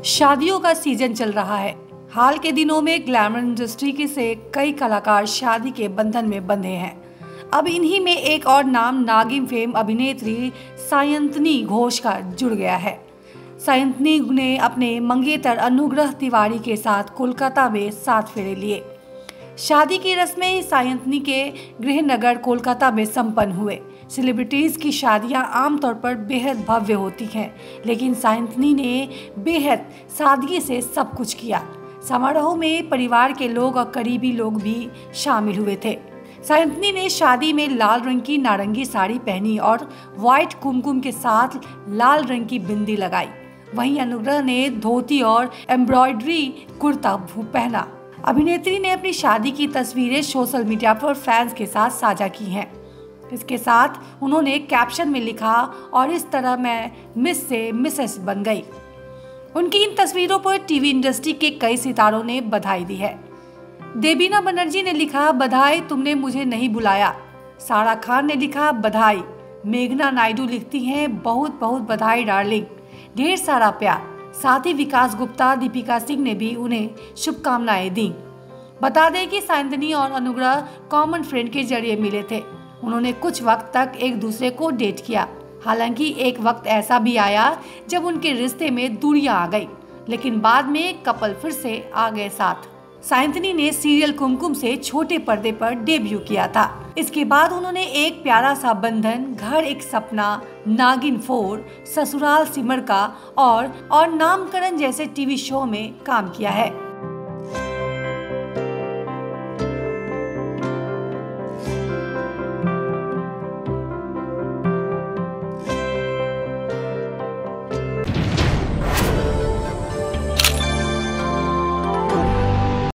शादियों का सीजन चल रहा है। हाल के दिनों में ग्लैमर इंडस्ट्री के से कई कलाकार शादी के बंधन में बंधे हैं। अब इन्हीं में एक और नाम नागिन फेम अभिनेत्री सायंतनी घोष का जुड़ गया है। सायंतनी ने अपने मंगेतर अनुग्रह तिवारी के साथ कोलकाता में 7 फेरे लिए। शादी की रस्में सायंतनी के गृहनगर कोलकाता में संपन्न हुए। सेलिब्रिटीज की शादियां आमतौर पर बेहद भव्य होती हैं, लेकिन सायंतनी ने बेहद सादगी से सब कुछ किया। समारोह में परिवार के लोग और करीबी लोग भी शामिल हुए थे। सायंतनी ने शादी में लाल रंग की नारंगी साड़ी पहनी और व्हाइट कुमकुम के साथ लाल रंग की बिंदी लगाई। वहीं अनुग्रह ने धोती और एम्ब्रॉयडरी कुर्ता पहना। अभिनेत्री ने अपनी शादी की तस्वीरें सोशल मीडिया पर फैंस के साथ साझा की हैं। इसके साथ उन्होंने कैप्शन में लिखा, और इस तरह मैं मिस से मिसेस बन गई। उनकी इन तस्वीरों पर टीवी इंडस्ट्री के कई सितारों ने बधाई दी है। देबीना बनर्जी ने लिखा, बधाई तुमने मुझे नहीं बुलाया। सारा खान ने लिखा, बधाई। मेघना नायडू लिखती हैं, बहुत बहुत बधाई डार्लिंग, ढेर सारा प्यार। साथ ही विकास गुप्ता, दीपिका सिंह ने भी उन्हें शुभकामनाएं दी। बता दें कि सायंतनी और अनुग्रह कॉमन फ्रेंड के जरिए मिले थे। उन्होंने कुछ वक्त तक एक दूसरे को डेट किया। हालांकि एक वक्त ऐसा भी आया जब उनके रिश्ते में दूरियां आ गई, लेकिन बाद में कपल फिर से आ गए साथ। सायंतनी ने सीरियल कुमकुम से छोटे पर्दे पर डेब्यू किया था। इसके बाद उन्होंने एक प्यारा सा बंधन, घर एक सपना, नागिन 4, ससुराल सिमर का और नामकरण जैसे टीवी शो में काम किया है।